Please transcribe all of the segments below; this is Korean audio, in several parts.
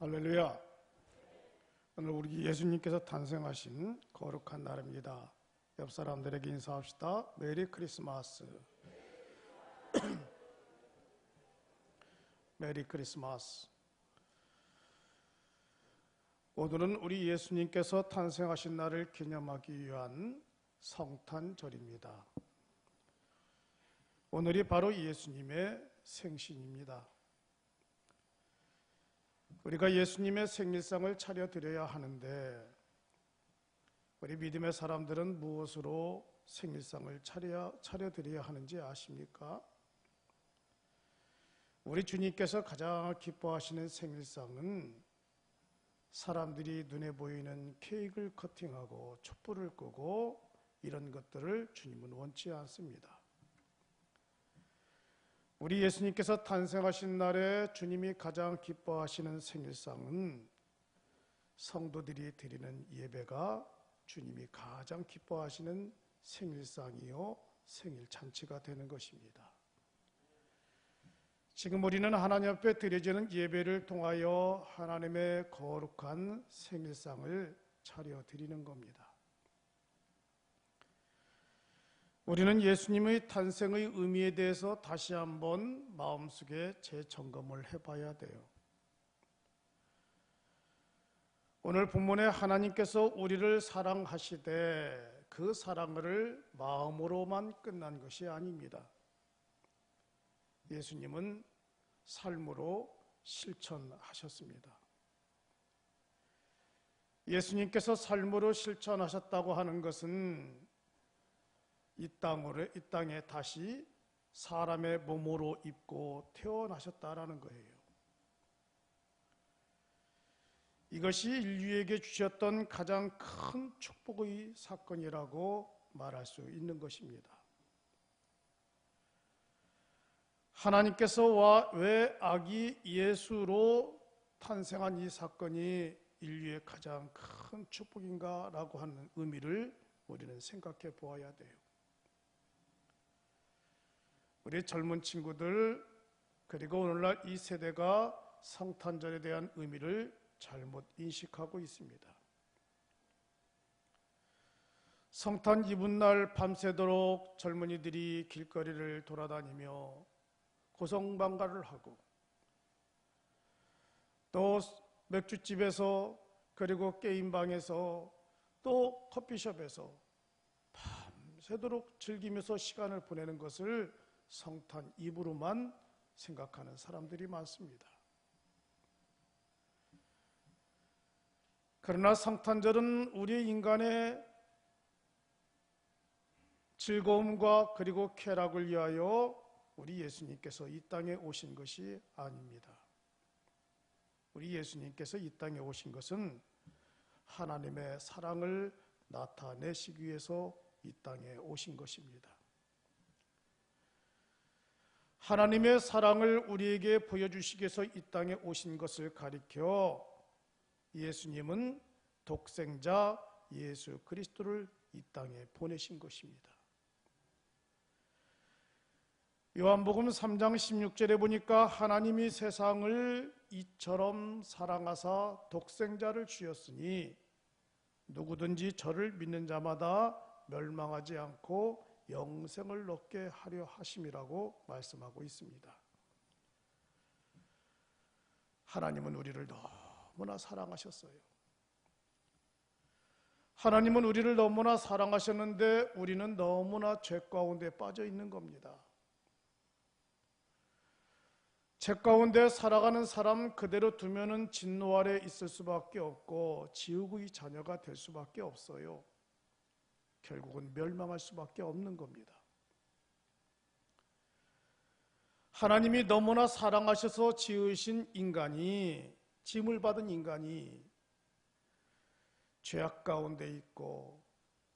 할렐루야. 오늘 우리 예수님께서 탄생하신 거룩한 날입니다. 옆 사람들에게 인사합시다. 메리 크리스마스. 메리 크리스마스. 오늘은 우리 예수님께서 탄생하신 날을 기념하기 위한 성탄절입니다. 오늘이 바로 예수님의 생신입니다. 우리가 예수님의 생일상을 차려드려야 하는데 우리 믿음의 사람들은 무엇으로 생일상을 차려드려야 하는지 아십니까? 우리 주님께서 가장 기뻐하시는 생일상은 사람들이 눈에 보이는 케이크를 커팅하고 촛불을 끄고 이런 것들을 주님은 원치 않습니다. 우리 예수님께서 탄생하신 날에 주님이 가장 기뻐하시는 생일상은 성도들이 드리는 예배가 주님이 가장 기뻐하시는 생일상이요 생일잔치가 되는 것입니다. 지금 우리는 하나님 앞에 드려지는 예배를 통하여 하나님의 거룩한 생일상을 차려드리는 겁니다. 우리는 예수님의 탄생의 의미에 대해서 다시 한번 마음속에 재점검을 해봐야 돼요. 오늘 본문에 하나님께서 우리를 사랑하시되 그 사랑을 마음으로만 끝난 것이 아닙니다. 예수님은 삶으로 실천하셨습니다. 예수님께서 삶으로 실천하셨다고 하는 것은 이 땅에 다시 사람의 몸으로 입고 태어나셨다라는 거예요. 이것이 인류에게 주셨던 가장 큰 축복의 사건이라고 말할 수 있는 것입니다. 하나님께서 왜 아기 예수로 탄생한 이 사건이 인류의 가장 큰 축복인가라고 하는 의미를 우리는 생각해 보아야 돼요. 우리 젊은 친구들 그리고 오늘날 이 세대가 성탄절에 대한 의미를 잘못 인식하고 있습니다. 성탄 이브날 밤새도록 젊은이들이 길거리를 돌아다니며 고성방가를 하고 또 맥주집에서 그리고 게임방에서 또 커피숍에서 밤새도록 즐기면서 시간을 보내는 것을 성탄 이브로만 생각하는 사람들이 많습니다. 그러나 성탄절은 우리 인간의 즐거움과 그리고 쾌락을 위하여 우리 예수님께서 이 땅에 오신 것이 아닙니다. 우리 예수님께서 이 땅에 오신 것은 하나님의 사랑을 나타내시기 위해서 이 땅에 오신 것입니다. 하나님의 사랑을 우리에게 보여주시기 위해서 이 땅에 오신 것을 가리켜 예수님은 독생자 예수 그리스도를 이 땅에 보내신 것입니다. 요한복음 3장 16절에 보니까 하나님이 세상을 이처럼 사랑하사 독생자를 주셨으니 누구든지 저를 믿는 자마다 멸망하지 않고 영생을 얻게 하려 하심이라고 말씀하고 있습니다. 하나님은 우리를 너무나 사랑하셨어요. 하나님은 우리를 너무나 사랑하셨는데 우리는 너무나 죄 가운데 빠져 있는 겁니다. 죄 가운데 살아가는 사람 그대로 두면은 진노 아래 있을 수밖에 없고 지옥의 자녀가 될 수밖에 없어요. 결국은 멸망할 수밖에 없는 겁니다. 하나님이 너무나 사랑하셔서 지으신 인간이, 짐을 받은 인간이 죄악 가운데 있고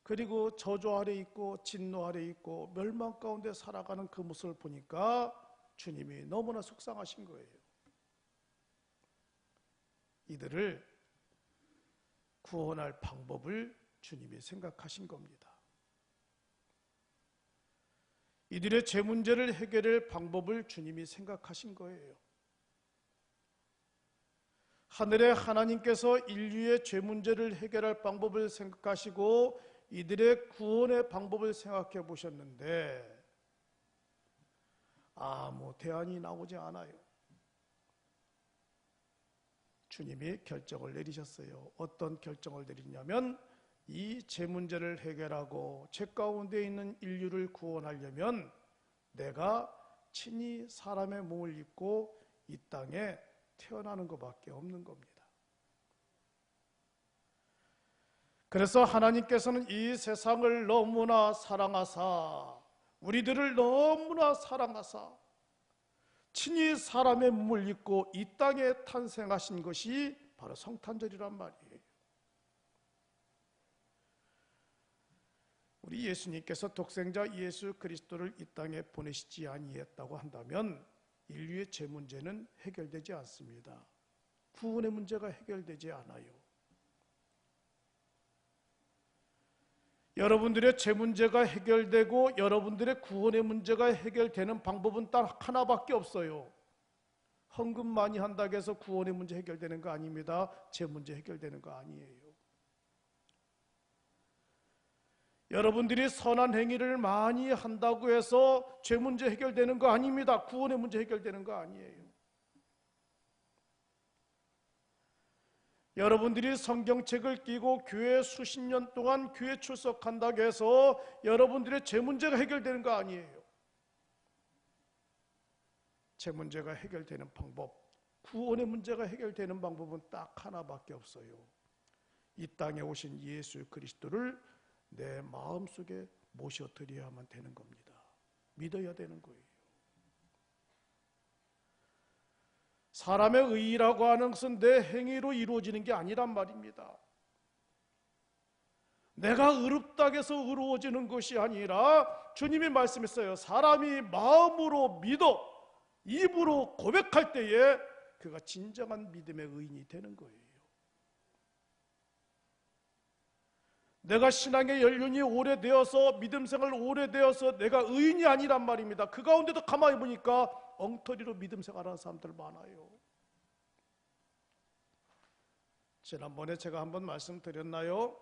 그리고 저주 아래 있고 진노 아래 있고 멸망 가운데 살아가는 그 모습을 보니까 주님이 너무나 속상하신 거예요. 이들을 구원할 방법을 주님이 생각하신 겁니다. 이들의 죄 문제를 해결할 방법을 주님이 생각하신 거예요. 하늘의 하나님께서 인류의 죄 문제를 해결할 방법을 생각하시고 이들의 구원의 방법을 생각해 보셨는데 아무 대안이 나오지 않아요. 주님이 결정을 내리셨어요. 어떤 결정을 내리냐면 이 죄 문제를 해결하고 죄 가운데 있는 인류를 구원하려면 내가 친히 사람의 몸을 입고 이 땅에 태어나는 것밖에 없는 겁니다. 그래서 하나님께서는 이 세상을 너무나 사랑하사 우리들을 너무나 사랑하사 친히 사람의 몸을 입고 이 땅에 탄생하신 것이 바로 성탄절이란 말이에요. 우리 예수님께서 독생자 예수 그리스도를 이 땅에 보내시지 아니했다고 한다면 인류의 죄 문제는 해결되지 않습니다. 구원의 문제가 해결되지 않아요. 여러분들의 죄 문제가 해결되고 여러분들의 구원의 문제가 해결되는 방법은 딱 하나밖에 없어요. 헌금 많이 한다고 해서 구원의 문제 해결되는 거 아닙니다. 죄 문제 해결되는 거 아니에요. 여러분들이 선한 행위를 많이 한다고 해서 죄 문제 해결되는 거 아닙니다. 구원의 문제 해결되는 거 아니에요. 여러분들이 성경책을 끼고 교회 수십 년 동안 교회 출석한다고 해서 여러분들의 죄 문제가 해결되는 거 아니에요. 죄 문제가 해결되는 방법, 구원의 문제가 해결되는 방법은 딱 하나밖에 없어요. 이 땅에 오신 예수 그리스도를 내 마음속에 모셔드려야만 되는 겁니다. 믿어야 되는 거예요. 사람의 의의라고 하는 것은 내 행위로 이루어지는 게 아니란 말입니다. 내가 의롭다고 해서 의로워지는 것이 아니라 주님이 말씀했어요. 사람이 마음으로 믿어 입으로 고백할 때에 그가 진정한 믿음의 의인이 되는 거예요. 내가 신앙의 연륜이 오래되어서 믿음 생활 오래되어서 내가 의인이 아니란 말입니다. 그 가운데도 가만히 보니까 엉터리로 믿음 생활하는 사람들 많아요. 지난번에 제가 한번 말씀드렸나요?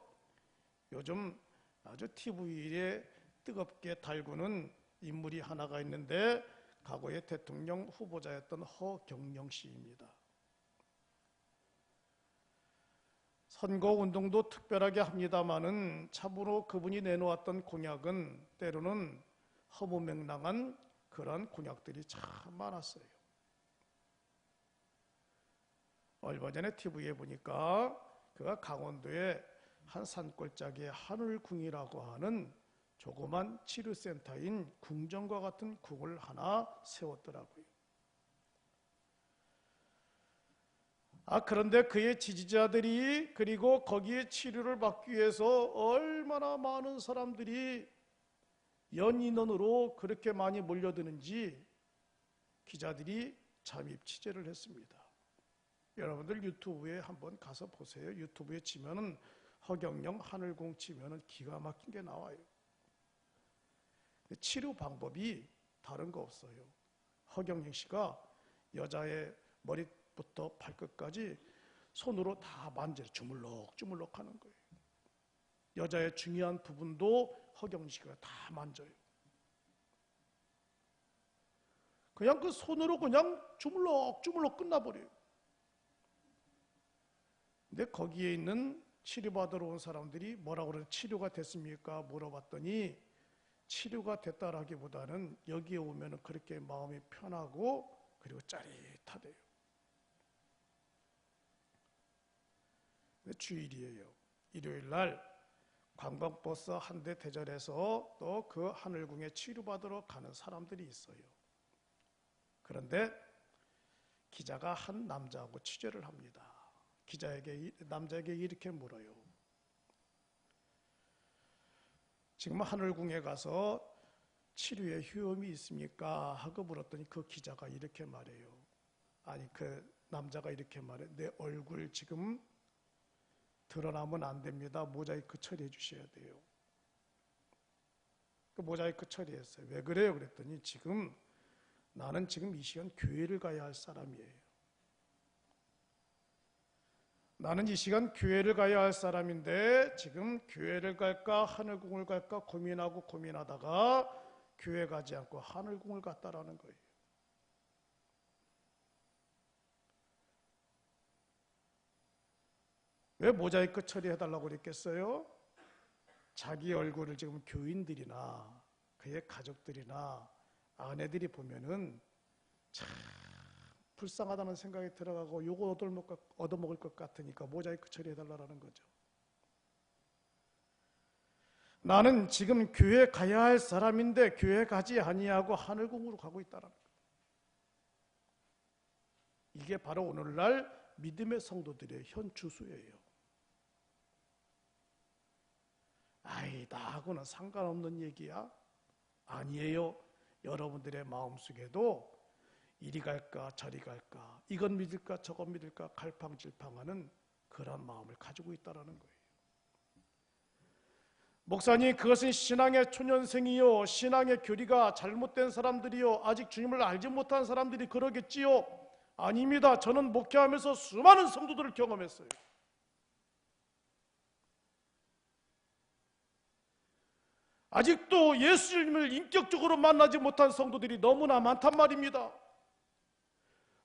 요즘 아주 TV에 뜨겁게 달구는 인물이 하나가 있는데 과거의 대통령 후보자였던 허경영 씨입니다. 선거운동도 특별하게 합니다마는 참으로 그분이 내놓았던 공약은 때로는 허무맹랑한 그런 공약들이 참 많았어요. 얼마 전에 TV에 보니까 그가 강원도의 한 산골짜기에 하늘궁이라고 하는 조그만 치료센터인 궁전과 같은 궁을 하나 세웠더라고요. 그런데 그의 지지자들이 그리고 거기에 치료를 받기 위해서 얼마나 많은 사람들이 연인원으로 그렇게 많이 몰려드는지 기자들이 잠입 취재를 했습니다. 여러분들 유튜브에 한번 가서 보세요. 유튜브에 치면은 허경영 하늘궁 치면은 기가 막힌 게 나와요. 치료 방법이 다른 거 없어요. 허경영 씨가 여자의 머리부터 발끝까지 손으로 다 만져 주물럭주물럭 하는 거예요. 여자의 중요한 부분도 허경영 씨가 다 만져요. 그냥 그 손으로 그냥 주물럭주물럭 끝나버려요. 근데 거기에 있는 치료받으러 온 사람들이 뭐라고 그러는 치료가 됐습니까? 물어봤더니 치료가 됐다라기보다는 여기에 오면 그렇게 마음이 편하고 그리고 짜릿하대요. 주일이에요. 일요일 날 관광버스 한 대 대절해서 또 그 하늘궁에 치료받으러 가는 사람들이 있어요. 그런데 기자가 한 남자하고 취재를 합니다. 남자에게 이렇게 물어요. 지금 하늘궁에 가서 치료에 효험이 있습니까? 하고 물었더니 그 기자가 이렇게 말해요. 아니 그 남자가 이렇게 말해. 내 얼굴 지금 드러나면 안 됩니다. 모자이크 처리해 주셔야 돼요. 그 모자이크 처리했어요. 왜 그래요? 그랬더니 나는 지금 이 시간 교회를 가야 할 사람이에요. 나는 이 시간 교회를 가야 할 사람인데 지금 교회를 갈까 하늘궁을 갈까 고민하다가 교회 가지 않고 하늘궁을 갔다라는 거예요. 왜 모자이크 처리해달라고 그랬겠어요? 자기 얼굴을 지금 교인들이나 그의 가족들이나 아내들이 보면은 참 불쌍하다는 생각이 들어가고 요거 얻어먹을 것 같으니까 모자이크 처리해달라는 거죠. 나는 지금 교회 가야 할 사람인데 교회 가지 아니하고 하늘궁으로 가고 있다는 거예요. 이게 바로 오늘날 믿음의 성도들의 현 주소예요. 아이, 나하고는 상관없는 얘기야? 아니에요. 여러분들의 마음속에도 이리 갈까 저리 갈까, 이건 믿을까 저건 믿을까 갈팡질팡하는 그런 마음을 가지고 있다는 거예요. 목사님, 그것은 신앙의 초년생이요, 신앙의 교리가 잘못된 사람들이요, 아직 주님을 알지 못한 사람들이 그러겠지요. 아닙니다. 저는 목회하면서 수많은 성도들을 경험했어요. 아직도 예수님을 인격적으로 만나지 못한 성도들이 너무나 많단 말입니다.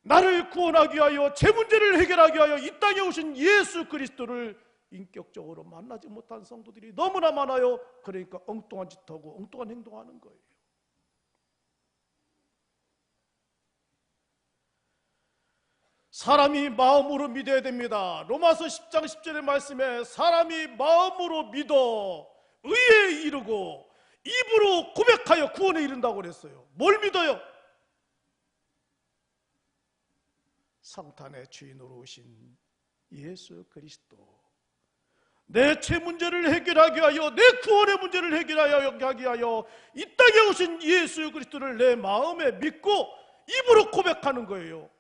나를 구원하기 위하여, 제 문제를 해결하기 위하여 이 땅에 오신 예수 그리스도를 인격적으로 만나지 못한 성도들이 너무나 많아요. 그러니까 엉뚱한 짓하고 엉뚱한 행동하는 거예요. 사람이 마음으로 믿어야 됩니다. 로마서 10장 10절의 말씀에 사람이 마음으로 믿어 의에 이르고 입으로 고백하여 구원에 이른다고 그랬어요. 뭘 믿어요? 성탄의 주인으로 오신 예수 그리스도, 내 죄 문제를 해결하기 위하여, 내 구원의 문제를 해결하기 위하여 이 땅에 오신 예수 그리스도를 내 마음에 믿고 입으로 고백하는 거예요.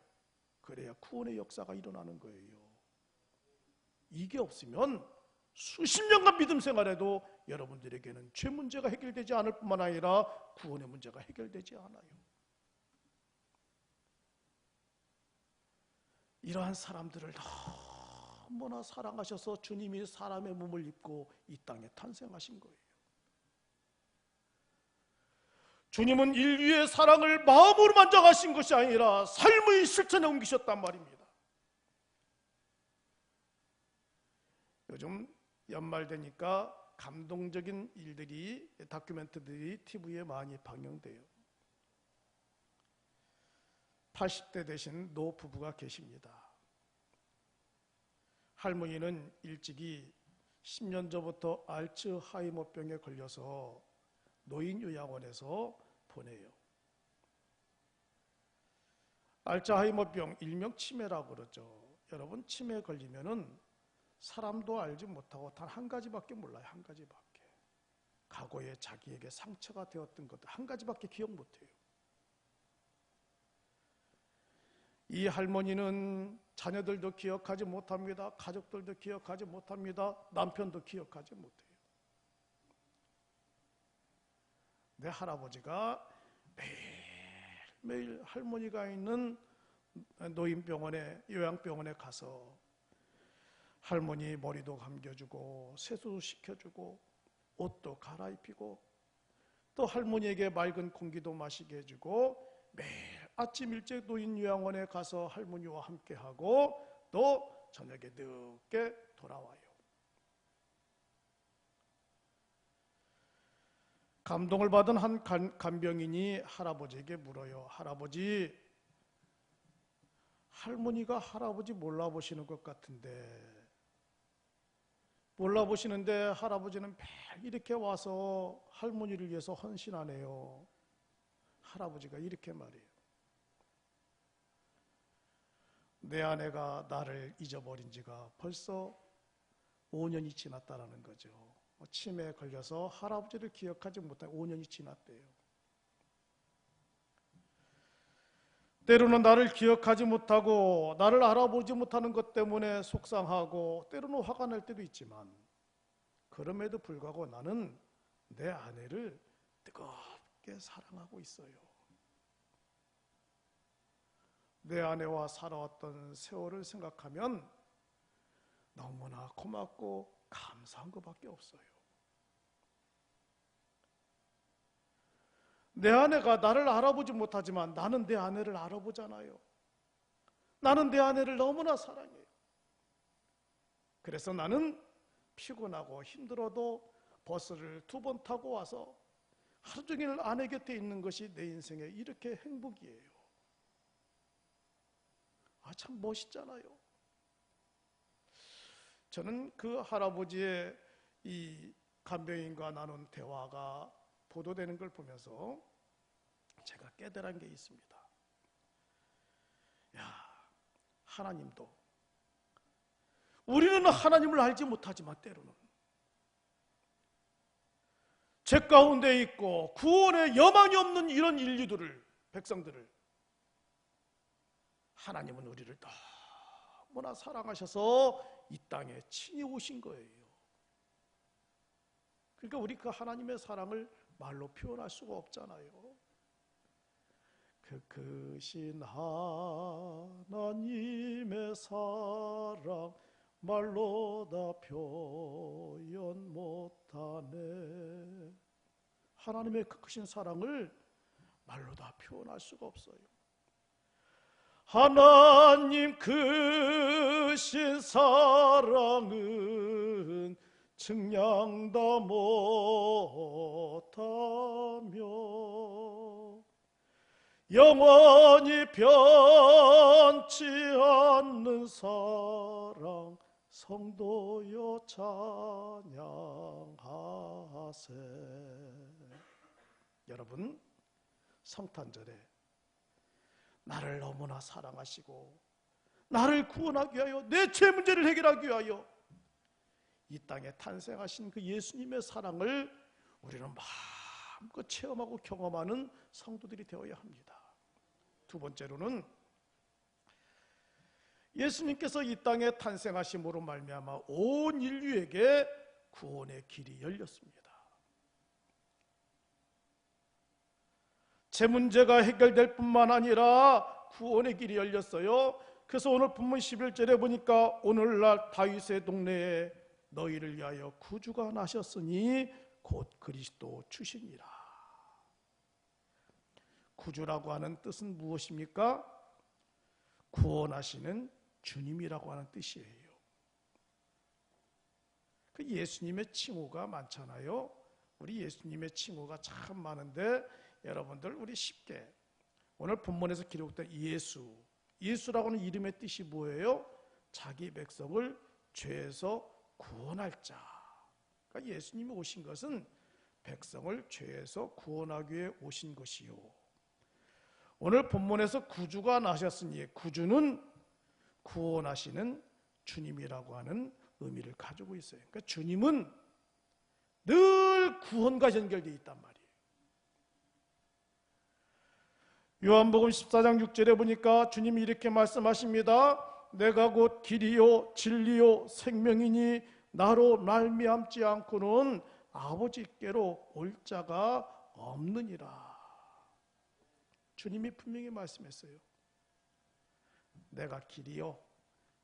그래야 구원의 역사가 일어나는 거예요. 이게 없으면 수십 년간 믿음 생활해도 여러분들에게는 죄 문제가 해결되지 않을 뿐만 아니라 구원의 문제가 해결되지 않아요. 이러한 사람들을 너무나 사랑하셔서 주님이 사람의 몸을 입고 이 땅에 탄생하신 거예요. 주님은 인류의 사랑을 마음으로만 정하신 것이 아니라 삶의 실천에 옮기셨단 말입니다. 요즘 연말 되니까 감동적인 일들이, 다큐멘터리들이 TV에 많이 방영돼요. 80대 되신 노 부부가 계십니다. 할머니는 일찍이 10년 전부터 알츠하이머병에 걸려서 노인요양원에서 보내요. 알츠하이머병, 일명 치매라고 그러죠. 여러분, 치매에 걸리면은 사람도 알지 못하고 단 한 가지밖에 몰라요. 한 가지밖에. 과거에 자기에게 상처가 되었던 것 한 가지밖에 기억 못해요. 이 할머니는 자녀들도 기억하지 못합니다. 가족들도 기억하지 못합니다. 남편도 기억하지 못해요. 내 할아버지가 매일 할머니가 있는 노인병원에, 요양병원에 가서 할머니 머리도 감겨주고 세수도 시켜주고 옷도 갈아입히고 또 할머니에게 맑은 공기도 마시게 해주고 매일 아침 일찍 노인요양원에 가서 할머니와 함께하고 또 저녁에 늦게 돌아와요. 감동을 받은 한 간병인이 할아버지에게 물어요. 할아버지, 할머니가 할아버지 몰라보시는 것 같은데, 몰라보시는데 할아버지는 매일 이렇게 와서 할머니를 위해서 헌신하네요. 할아버지가 이렇게 말해요. 내 아내가 나를 잊어버린 지가 벌써 5년이 지났다라는 거죠. 치매에 걸려서 할아버지를 기억하지 못한 5년이 지났대요. 때로는 나를 기억하지 못하고 나를 알아보지 못하는 것 때문에 속상하고 때로는 화가 날 때도 있지만, 그럼에도 불구하고 나는 내 아내를 뜨겁게 사랑하고 있어요. 내 아내와 살아왔던 세월을 생각하면 너무나 고맙고 감사한 것밖에 없어요. 내 아내가 나를 알아보지 못하지만 나는 내 아내를 알아보잖아요. 나는 내 아내를 너무나 사랑해요. 그래서 나는 피곤하고 힘들어도 버스를 2번 타고 와서 하루 종일 아내 곁에 있는 것이 내 인생에 이렇게 행복이에요. 참 멋있잖아요. 저는 그 할아버지의 이 간병인과 나눈 대화가 보도되는 걸 보면서 제가 깨달은 게 있습니다. 하나님도 우리는 하나님을 알지 못하지만 때로는 죄 가운데 있고 구원의 여망이 없는 이런 인류들을, 백성들을 하나님은 우리를 너무나 사랑하셔서 이 땅에 친히 오신 거예요. 그러니까 우리 그 하나님의 사랑을 말로 표현할 수가 없잖아요. 그 크신 하나님의 사랑 말로 다 표현 못하네. 하나님의 그 크신 사랑을 말로 다 표현할 수가 없어요. 하나님 크신 사랑은 측량 다 못하며 영원히 변치 않는 사랑 성도여 찬양하세. 여러분, 성탄절에 나를 너무나 사랑하시고 나를 구원하기 위하여, 내 죄 문제를 해결하기 위하여 이 땅에 탄생하신 그 예수님의 사랑을 우리는 마음껏 체험하고 경험하는 성도들이 되어야 합니다. 두 번째로는 예수님께서 이 땅에 탄생하심으로 말미암아 온 인류에게 구원의 길이 열렸습니다. 제 문제가 해결될 뿐만 아니라 구원의 길이 열렸어요. 그래서 오늘 본문 11절에 보니까 오늘날 다윗의 동네에 너희를 위하여 구주가 나셨으니 곧 그리스도 주시니라. 구주라고 하는 뜻은 무엇입니까? 구원하시는 주님이라고 하는 뜻이에요. 그 예수님의 칭호가 많잖아요. 우리 예수님의 칭호가 참 많은데 여러분들 우리 쉽게 오늘 본문에서 기록된 예수라고 하는 이름의 뜻이 뭐예요? 자기 백성을 죄에서 구원할 자. 그러니까 예수님이 오신 것은 백성을 죄에서 구원하기 위해 오신 것이요. 오늘 본문에서 구주가 나셨으니 구주는 구원하시는 주님이라고 하는 의미를 가지고 있어요. 그러니까 주님은 늘 구원과 연결되어 있단 말이에요. 요한복음 14장 6절에 보니까 주님이 이렇게 말씀하십니다. 내가 곧 길이요 진리요 생명이니 나로 말미암지 않고는 아버지께로 올 자가 없느니라. 주님이 분명히 말씀했어요. 내가 길이요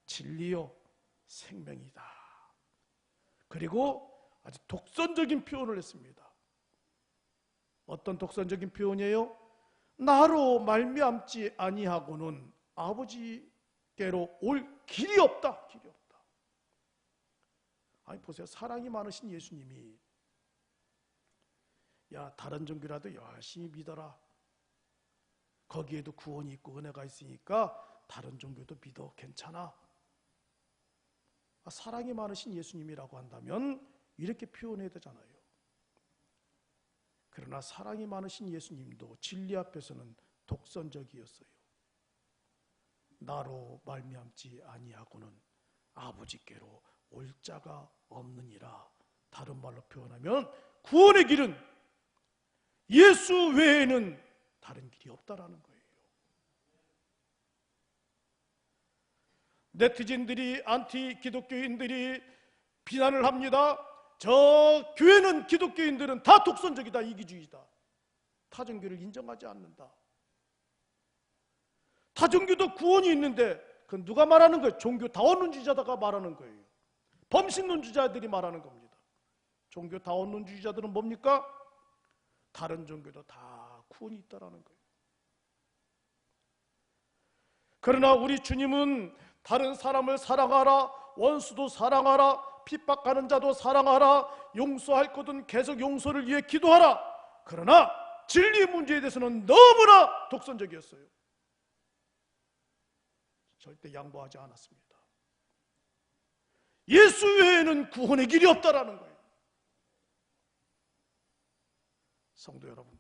진리요 생명이다. 그리고 아주 독선적인 표현을 했습니다. 어떤 독선적인 표현이에요? 나로 말미암지 아니하고는 아버지께로 올 길이 없다. 길이 없다. 아니 보세요. 사랑이 많으신 예수님이 다른 종교라도 열심히 믿어라. 거기에도 구원이 있고 은혜가 있으니까 다른 종교도 믿어. 괜찮아. 사랑이 많으신 예수님이라고 한다면 이렇게 표현해야 되잖아요. 그러나 사랑이 많으신 예수님도 진리 앞에서는 독선적이었어요. 나로 말미암지 아니하고는 아버지께로 올 자가 없느니라. 다른 말로 표현하면 구원의 길은 예수 외에는 다른 길이 없다라는 거예요. 네티즌들이, 안티 기독교인들이 비난을 합니다. 저 교회는, 기독교인들은 다 독선적이다, 이기주의다. 타종교를 인정하지 않는다. 타종교도 구원이 있는데 그건 누가 말하는 거예요? 종교 다원론주의자가 말하는 거예요. 범신론주의자들이 말하는 겁니다. 종교 다원론주의자들은 뭡니까? 다른 종교도 다 구원이 있다라는 거예요. 그러나 우리 주님은 다른 사람을 사랑하라, 원수도 사랑하라, 핍박하는 자도 사랑하라, 용서할 것은 계속 용서를 위해 기도하라. 그러나 진리 문제에 대해서는 너무나 독선적이었어요. 절대 양보하지 않았습니다. 예수 외에는 구원의 길이 없다라는 거예요. 성도 여러분,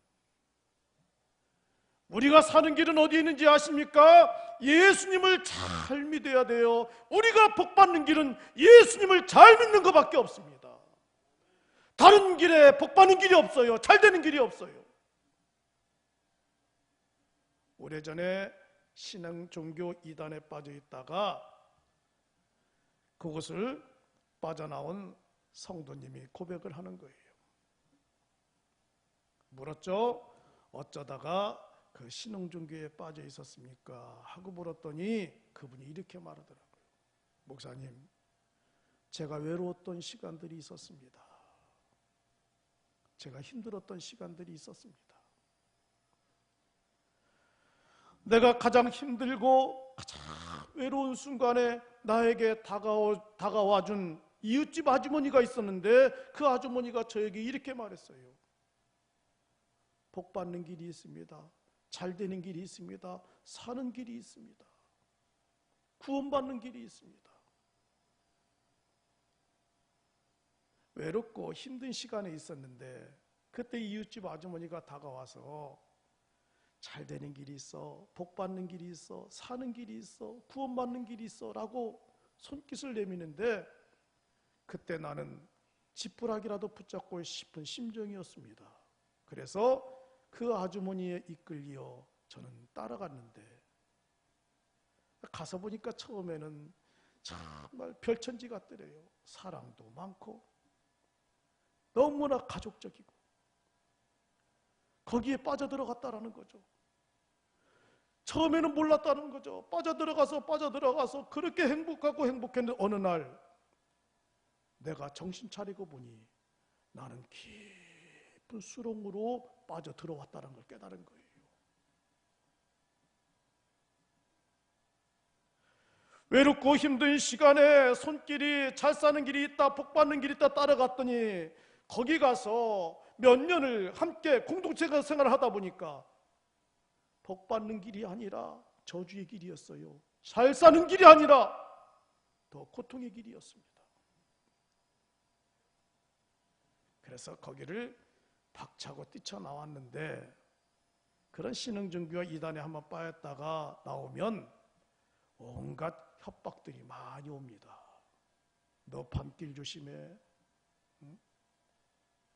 우리가 사는 길은 어디에 있는지 아십니까? 예수님을 잘 믿어야 돼요. 우리가 복받는 길은 예수님을 잘 믿는 것밖에 없습니다. 다른 길에 복받는 길이 없어요. 잘 되는 길이 없어요. 오래전에 신앙 종교 이단에 빠져 있다가 그것을 빠져나온 성도님이 고백을 하는 거예요. 물었죠. 어쩌다가 그 신앙 종교에 빠져 있었습니까? 하고 물었더니 그분이 이렇게 말하더라고요. 목사님, 제가 외로웠던 시간들이 있었습니다. 제가 힘들었던 시간들이 있었습니다. 내가 가장 힘들고 가장 외로운 순간에 나에게 다가와준 이웃집 아주머니가 있었는데 그 아주머니가 저에게 이렇게 말했어요. 복받는 길이 있습니다. 잘 되는 길이 있습니다. 사는 길이 있습니다. 구원받는 길이 있습니다. 외롭고 힘든 시간에 있었는데 그때 이웃집 아주머니가 다가와서 잘 되는 길이 있어, 복받는 길이 있어, 사는 길이 있어, 구원받는 길이 있어 라고 손짓을 내미는데 그때 나는 지푸라기라도 붙잡고 싶은 심정이었습니다. 그래서 그 아주머니에 이끌려 저는 따라갔는데 가서 보니까 처음에는 정말 별천지 같더래요. 사랑도 많고 너무나 가족적이고 거기에 빠져들어갔다라는 거죠. 처음에는 몰랐다는 거죠. 빠져들어가서 그렇게 행복하고 행복했는데 어느 날 내가 정신 차리고 보니 나는 깊은 수렁으로 빠져들어왔다는 걸 깨달은 거예요. 외롭고 힘든 시간에 손길이 잘 사는 길이 있다, 복받는 길이 있다 따라갔더니 거기 가서 몇 년을 함께 공동체 생활을 하다 보니까 복받는 길이 아니라 저주의 길이었어요. 잘 사는 길이 아니라 더 고통의 길이었습니다. 그래서 거기를 박차고 뛰쳐나왔는데 그런 신흥종교와 이단에 한번 빠졌다가 나오면 온갖 협박들이 많이 옵니다. 너 밤길 조심해. 응?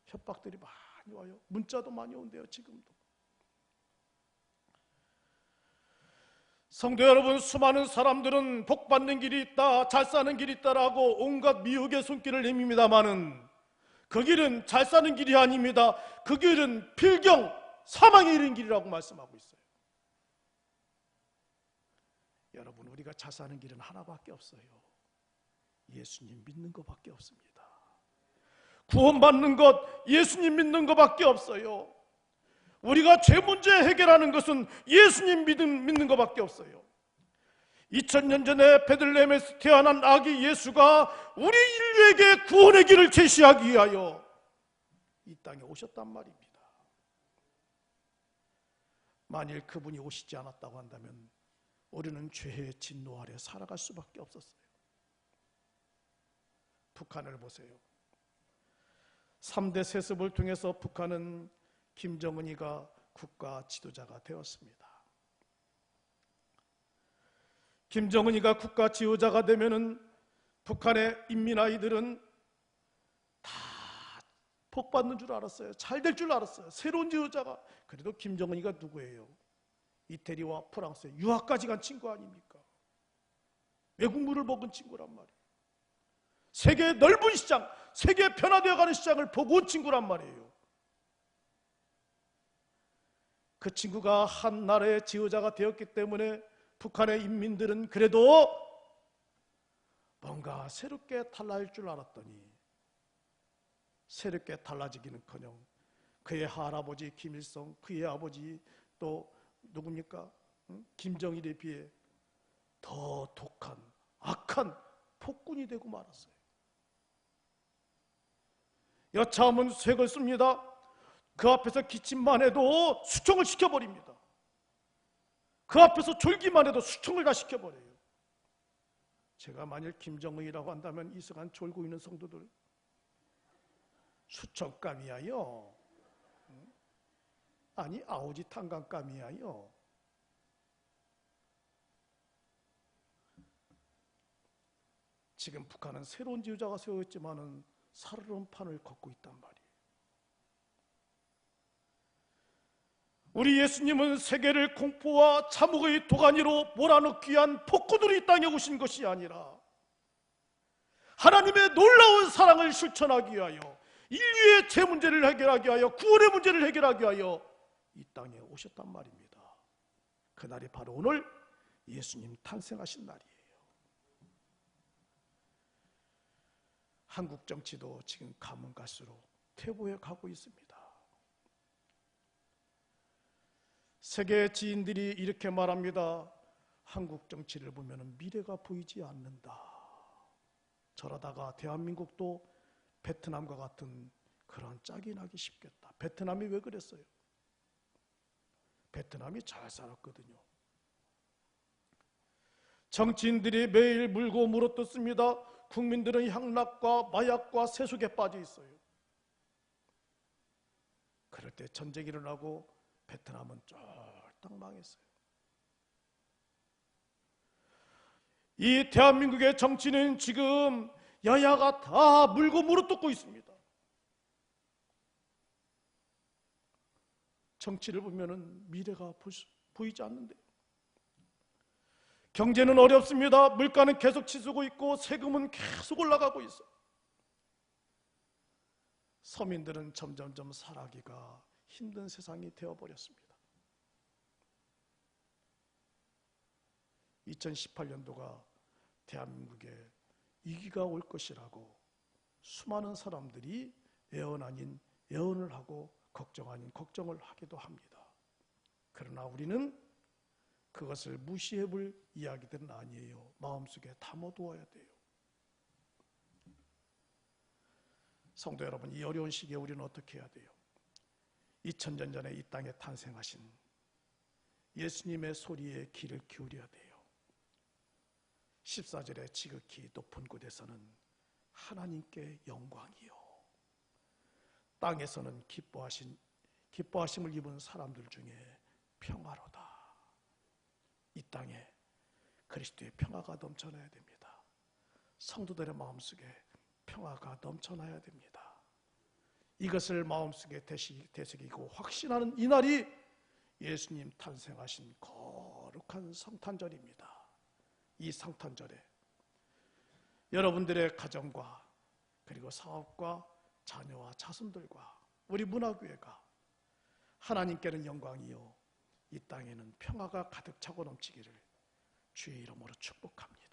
협박들이 많이 와요. 문자도 많이 온대요. 지금도. 성도 여러분, 수많은 사람들은 복받는 길이 있다, 잘 사는 길이 있다라고 온갖 미혹의 손길을 내밉니다마는 그 길은 잘 사는 길이 아닙니다. 그 길은 필경, 사망에 이른 길이라고 말씀하고 있어요. 여러분, 우리가 잘 사는 길은 하나밖에 없어요. 예수님 믿는 것밖에 없습니다. 구원받는 것, 예수님 믿는 것밖에 없어요. 우리가 죄 문제 해결하는 것은 예수님 믿는 것밖에 없어요. 2000년 전에 베들레헴에서 태어난 아기 예수가 우리 인류에게 구원의 길을 제시하기 위하여 이 땅에 오셨단 말입니다. 만일 그분이 오시지 않았다고 한다면 우리는 죄의 진노 아래 살아갈 수밖에 없었어요. 북한을 보세요. 3대 세습을 통해서 북한은 김정은이가 국가 지도자가 되었습니다. 김정은이가 국가 지도자가 되면은 북한의 인민 아이들은 다 복받는 줄 알았어요. 잘 될 줄 알았어요. 새로운 지도자가. 그래도 김정은이가 누구예요? 이태리와 프랑스에 유학까지 간 친구 아닙니까? 외국물을 먹은 친구란 말이에요. 세계의 넓은 시장, 세계에 변화되어가는 시장을 보고 온 친구란 말이에요. 그 친구가 한 나라의 지도자가 되었기 때문에 북한의 인민들은 그래도 뭔가 새롭게 달라질 줄 알았더니 새롭게 달라지기는커녕 그의 할아버지 김일성, 그의 아버지 또 누굽니까? 김정일에 비해 더 독한 악한 폭군이 되고 말았어요. 여차하면 쇠걸 씁니다. 그 앞에서 기침만 해도 수청을 시켜버립니다. 그 앞에서 졸기만 해도 수청을 다 시켜버려요. 제가 만일 김정은이라고 한다면 이 시간 졸고 있는 성도들 수청감이야요. 아니 아오지 탄강감이야요. 지금 북한은 새로운 지도자가 세워졌지만은 살얼음 판을 걷고 있단 말이에요. 우리 예수님은 세계를 공포와 참혹의 도가니로 몰아넣기 위한 폭군으로 이 땅에 오신 것이 아니라 하나님의 놀라운 사랑을 실천하기 위하여 인류의 죄 문제를 해결하기 위하여 구원의 문제를 해결하기 위하여 이 땅에 오셨단 말입니다. 그날이 바로 오늘 예수님 탄생하신 날이에요. 한국 정치도 지금 가면 갈수록 퇴보해 가고 있습니다. 세계 지인들이 이렇게 말합니다. 한국 정치를 보면 미래가 보이지 않는다. 저러다가 대한민국도 베트남과 같은 그런 짝이 나기 쉽겠다. 베트남이 왜 그랬어요? 베트남이 잘 살았거든요. 정치인들이 매일 물고 물어뜯습니다. 국민들은 향락과 마약과 세속에 빠져 있어요. 그럴 때 전쟁이 일어나고 베트남은 쫄딱 망했어요. 이 대한민국의 정치는 지금 여야가 다 물고 물어뜯고 있습니다. 정치를 보면은 미래가 보이지 않는데 경제는 어렵습니다. 물가는 계속 치솟고 있고 세금은 계속 올라가고 있어. 서민들은 점점점 살아가기가 힘든 세상이 되어버렸습니다. 2018년도가 대한민국에 위기가 올 것이라고 수많은 사람들이 예언 아닌 예언을 하고 걱정 아닌 걱정을 하기도 합니다. 그러나 우리는 그것을 무시해볼 이야기들은 아니에요. 마음속에 담아두어야 돼요. 성도 여러분, 이 어려운 시기에 우리는 어떻게 해야 돼요? 2000년 전에 이 땅에 탄생하신 예수님의 소리에 귀를 기울여야 돼요. 14절에 지극히 높은 곳에서는 하나님께 영광이요, 땅에서는 기뻐하심을 입은 사람들 중에 평화로다. 이 땅에 그리스도의 평화가 넘쳐나야 됩니다. 성도들의 마음속에 평화가 넘쳐나야 됩니다. 이것을 마음속에 되새기고 확신하는 이날이 예수님 탄생하신 거룩한 성탄절입니다. 이 성탄절에 여러분들의 가정과 그리고 사업과 자녀와 자손들과 우리 문화교회가 하나님께는 영광이요 이 땅에는 평화가 가득 차고 넘치기를 주의 이름으로 축복합니다.